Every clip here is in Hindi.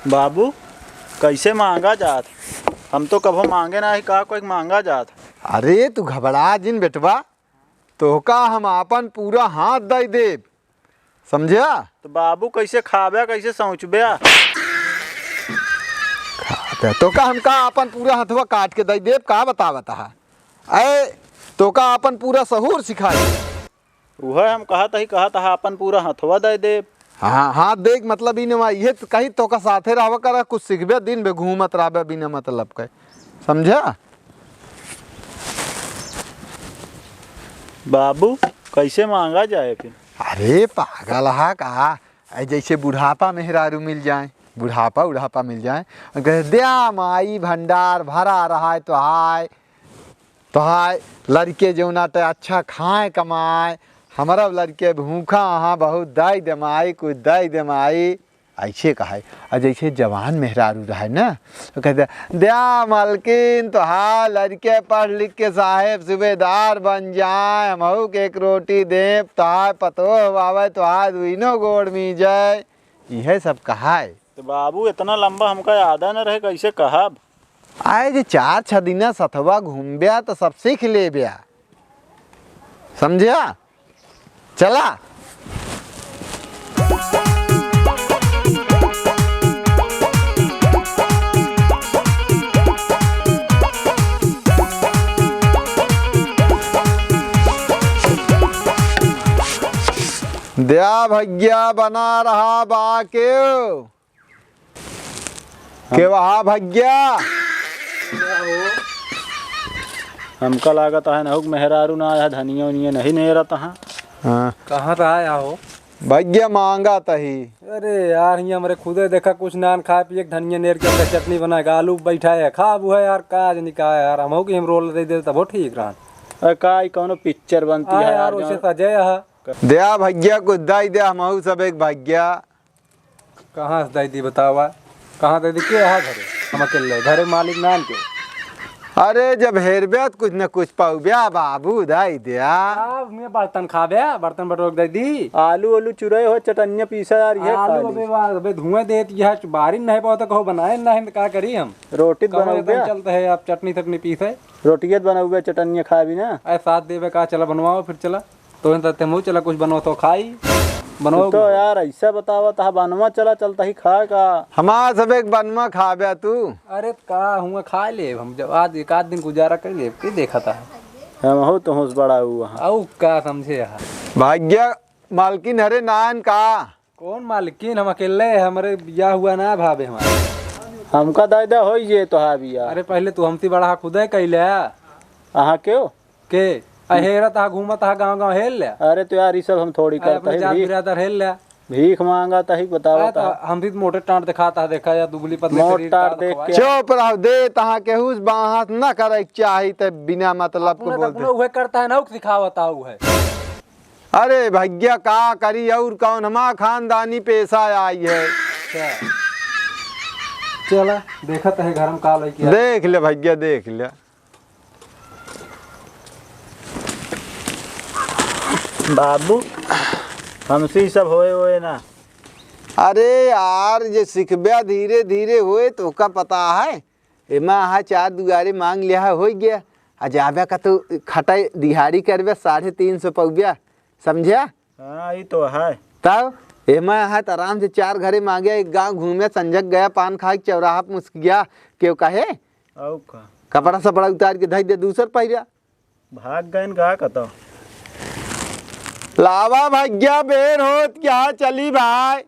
बाबू कैसे मांगा जात? हम तो कभो मांगे ना ही का कोई मांगा जात। अरे तू घबरा जिन बेटवा, तोहका हम आपन पूरा हाथ दे देब, समझा? तो बाबू कैसे खाबे कैसे सोचबे? तोका हमका आपन पूरा हथवा काट के दे देब, का बता ऐ तोका आपन पूरा सहूर सिखाई। वह हम कहत हा अपन पूरा हथवा दे दे। हाँ हाथ देख मतलब इन ये कहीं तोका साथे रहवा कर कुछ सीखबे, दिन में घूमत रहबे बिना मतलब के, समझा? बाबू कैसे मांगा जाए फिर? अरे पागल हा का, जैसे बुढ़ापा मेहरारू मिल जाए, बुढ़ापा मिल जाए, कहे दिया माई भंडार भरा रहा है तो हाय लड़के जौना तो अच्छा खाए कमाए, हमारा लड़के भूखा हाँ बहुत दे दे माई, कुछ दे दे माई, ऐसे कहा। और जैसे जवान मेहरारू रहे ना तो कहते दिया मालकिन तो हाँ लड़के पढ़ लिख के साहेब सूबेदार बन जाए, हमहू के एक रोटी दे तो हाँ पतो आवे तो हाँ दुनो गोड़ मी जाए, यह सब कहा है। तो बाबू इतना लंबा हमका याद न रहे कैसे कहब? आए जे 4-6 दिन सथवा घूम ब्या तो सब सीख ले ब्या, समझा? चला दया भैया बना रहा बा के वहा भैया हमका लागत है ना मेहरारू ना आया, धनिया उनिया नहीं रहता। हाँ कहाँ पे आया हो? भैया मांगा तही। अरे यार यहाँ हमारे खुदे देखा कुछ नान खा पिए धनिया नेर के अंदर चटनी बनाएगा, आलू बैठा है खा वो है यार, का निकाह यार हम हो कि हम रोल दे दे तब ठीक रहा। अरे का कौनो पिक्चर बनती है यार उसे सजे दया भैया कुछ दे दे, हम सब एक भैया। कहाँ से दे दी बतावा, कहाँ दे दी के यहाँ घरे? हम अकेले घरे मालिक नान के। अरे जब हेरबे कुछ न कुछ पाऊब्या बाबू दे दिया। मैं बर्तन खाबे, बर्तन बटोर दे दी। आलू आलू चुराए हो चटनिया पीसा यार, ये आलू अबे धुआं देती है, बारी नहीं पाओ तो कहो बनाए नहीं तो क्या करी हम? रोटी बनाओगे? चलते है आप चटनी तटनी पीसे, रोटिया बनाओगे चटनिया खा भी ना। ऐ साथ देवे का चला बनवाओ फिर चला तो तेमू चला कुछ बनो तो खाई बनो तो यार ऐसा बतावा था बनवा चला चलता ही खा का हमारा सब एक बनवा खा बया तू। अरे का हुआ खा ले हम, जब आज एक आध दिन गुजारा कर ले के देखा था हम हो तो होश बड़ा हुआ औ का समझे यार। भाग्य मालकिन हरे नान का कौन मालकिन? हम अकेले हमारे बियाह हुआ ना भाभी हमारे। हमका दादा हो ये तो हा बिया। अरे पहले तू हमसे बड़ा खुदे कैले अहाँ क्यों के हेरा था घूमत हा गांव गांव हेल ले। अरे तो यार ये सब हम थोड़ी करता है, हेल ले भीख मांगा था ही बतावा था। हम भी मोटे टांट दिखाता देखा या दुबली पतली मोटा देख के चुप रहो दे तहा केहू बात न करे चाही त बिना मतलब को बोलते उहे करता है ना सिखावता है। अरे भैया का करी और कौन, हमारा खानदानी पेशा आई है। चला देखत है घर में का लई देख ले भैया देख ले। बाबू हमसे सब होए ना। अरे यार ये सिखब्या धीरे धीरे हुए तो का पता है, एमा हाँ 4 दुआरे मांग लिया हो गया, अजाब्या का तो खटाई दिहाड़ी करबे 350 पौब्या, समझा? हाँ ये तो है। तब एमा हाँ आराम से 4 घरे मांगे, एक गांव घूमे संजक गया, पान खा के चौराहा पे मुस्क गया, क्यों कहे कपड़ा सपड़ा उतार के धई दे दूसर पहिरा भाग गए का कतो। लावा भैया बेर होत क्या चली भाई?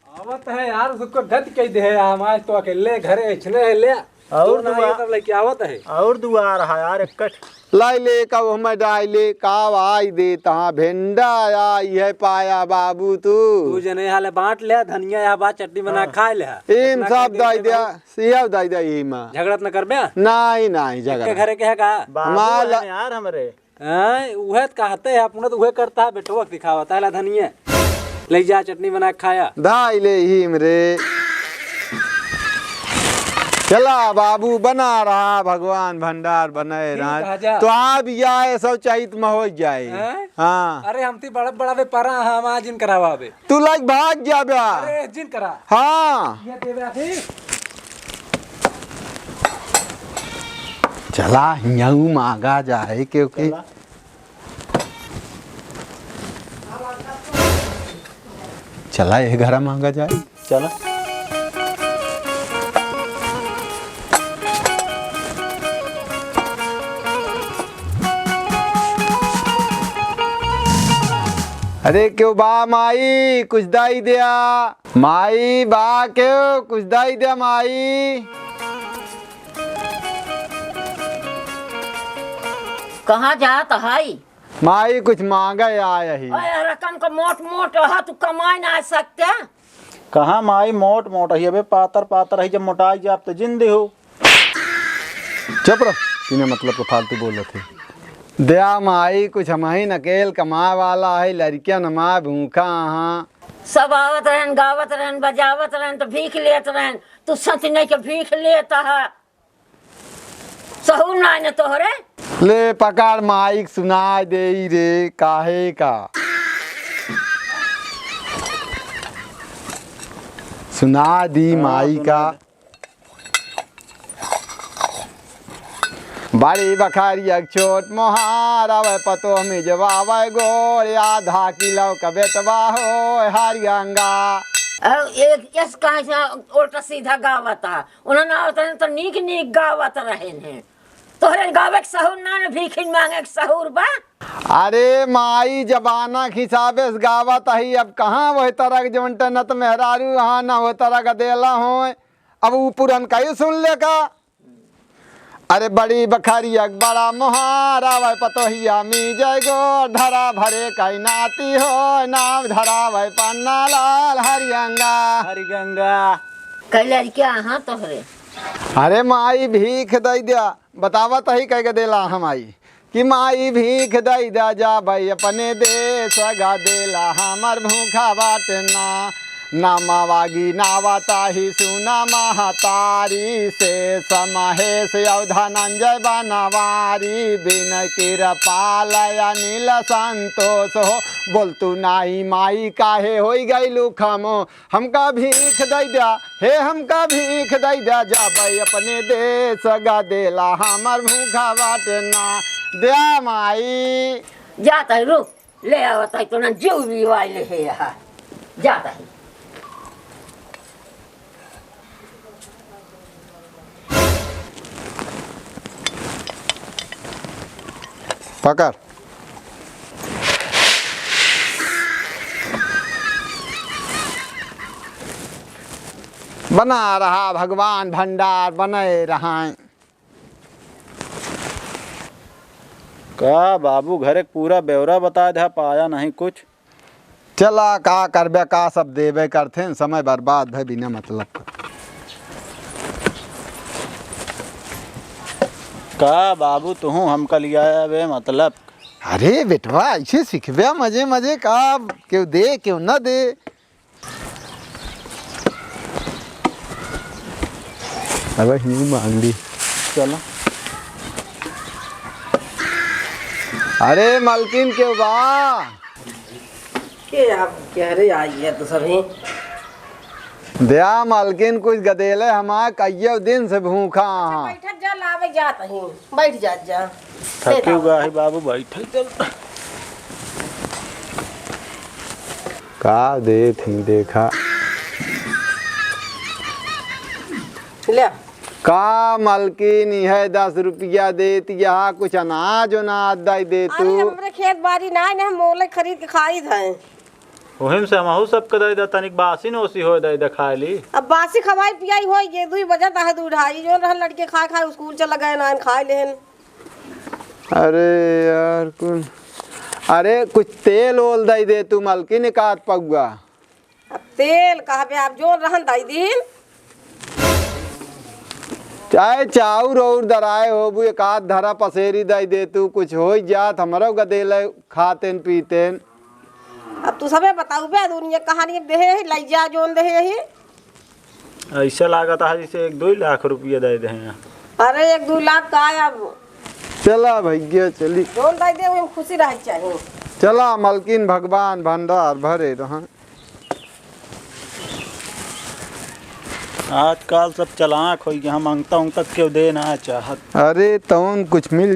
आवत है यार उसको गत कह दे है, हम आज तो अकेले घरे इछले ले और ना ये सब लेके आवत है और दुआ रहा यार इकट्ठ लाई ले कब हमें डाई ले काव आई दे तहाँ भेंडा आई है पाया बाबू तू जने हाले बांट ले, धनिया या बात चटनी बना खा ले इन सब दाई दिया सिया दाई दिया यही मां झगड़त न करबे नहीं झगड़ा के घरे के है का हमारा यार हमरे उहे कहते है अपना तो उहे करता है बेटवा दिखावता है धनिया ले जा चटनी बना खाया दाई ले ही रे। चला बाबू बना रहा भगवान भंडार बनाए कहा रहा जा। तो आप आए सब चाहिए में हो जाए। हैं? हाँ अरे हम ती बड़ा बड़ा व्यापार हम आज जिन करावाबे। तू लाइक भाग जा बया। अरे जिन करा हाँ ये देवे आखी चला यूं मांगा जाए क्योंकि चला। चला ये घर मांगा जाए। चला। अरे क्यों बा माई कुछ दाई दिया माई बा क्यों कुछ दाई दिया माई। कहाँ जात है? माई कुछ मांगा आया ही। ओए रकम का मोट मोट है तू कमाई ना सकते। कहाँ माई मोट मोट है अबे पातर पातर है जब मोटाई जाप तो जिंदे हो। चुप रहो तूने मतलब को फालतू बोल रहे थे। दया माई कुछ हम ही नकेल कमा वाला है लड़कियां नमा भूखा हाँ। सब आवत रहन गावत रहन बजावत रहन तो भीख लेत रहन। तू सच नहीं के भीख लेता है सहू ना न तोहरे। ले पकड़ माइक सुना दे रे काहे का सुना दी माई का। बड़ी बखारी एक छोट मोहार आवे पतो में जवाब गोर आधा किलो का बेतवा हो हरी गंगा। एक इस कहाँ से उल्टा सीधा गावत है उन्होंने आवत रहन तो नीक नीक गावत रहन है। तोहरे गावे के सहूर ना न भीख मांगे के सहूर बा। अरे माई जबाना के हिसाबे से गावत ही अब कहाँ वही तरह के जवन नत मेहरारू हाँ ना वो तरह का देला हो। अब वो पुरन का ही सुन ले का। अरे बड़ी बखारी एक बड़ा मोहारा वह पतोहिया मी जय गो धरा भरे कई नाती हो नाम धरा वह पन्ना लाल हरियंगा। हरी गंगा। कैले क्या हाँ तोहरे? अरे माई भीख दई दिया बतावत ही कह के देला हम आई कि माई भीख दई दिया जा भाई अपने देश गा देला हमर भूखा बाट ना मावागी नावाता ही सुना महतारी से समहेश धनंजय बनवारी बिन कृपालय नील संतोष हो बोल तू नाई माई काहे हो गई लुखमो हमका भीख दई दिया हे हमका भीख दई दिया जा भाई अपने देश गा देला हमर भूखा बाट ना दिया माई। जाता है रुक ले आवत है तो ना जीव भी वाले है यहाँ जाता है। पकड़ बना रहा भगवान भंडार बने रहा। का बाबू घर एक पूरा ब्यौरा बता दे पाया नहीं कुछ। चला का करबे का सब देवे करथे समय बर्बाद है बिना मतलब का। का बाबू तू हम कलिया बे मतलब। अरे बेटवा ऐसे सीखबे मजे मजे का क्यों दे क्यों न दे। अब ही मांग ली। चलो। अरे मलकिन क्यों बा के आप कह रहे आई है तो सभी दया मलकिन कुछ गदेले हमारे कईयो दिन से भूखा हाँ। बैठ जा लावे जात ही बैठ जा थके हुआ है बाबू बैठे चल। का दे थी देखा ले का मलकिन है 10 रुपया देती यहाँ कुछ अनाज उनाज दे दे अरे तू। हमरे खेत बाड़ी ना है हम मोले खरीद के खाई थे। ओहिम से हमहू सब के दे तनिक बासी नोसी हो दे खाए ली। अब बासी खवाई पियाई हो ये 2 बजे तक दूध ढाई जो रहन लड़के खाए खाए स्कूल चला गए ना खाए लेन। अरे यार कुछ अरे कुछ तेल ओल दे दे तू मलकिन एक आध पगुआ। अब तेल कहबे आप जो रहन दाई दिन चाहे चाउर और दराए हो बु एक आध धरा पसेरी दे दे तू कुछ हो जात हमारो गदेले खातेन पीतेन। अब तू सबे बताऊ बे दुनिया कहानी दे है लइजा जोन दे है ऐसा लागत है जैसे 1-2 लाख रुपया दे दे हैं। अरे 1-2 लाख का है अब चला भैया चली जोन दे दे हम खुशी रह चाहिए। चला मलकिन भगवान भंडार भरे रहा। आजकल सब चलाक हो गया, हम मांगता हूँ तक क्यों देना चाहत। अरे तौन कुछ मिल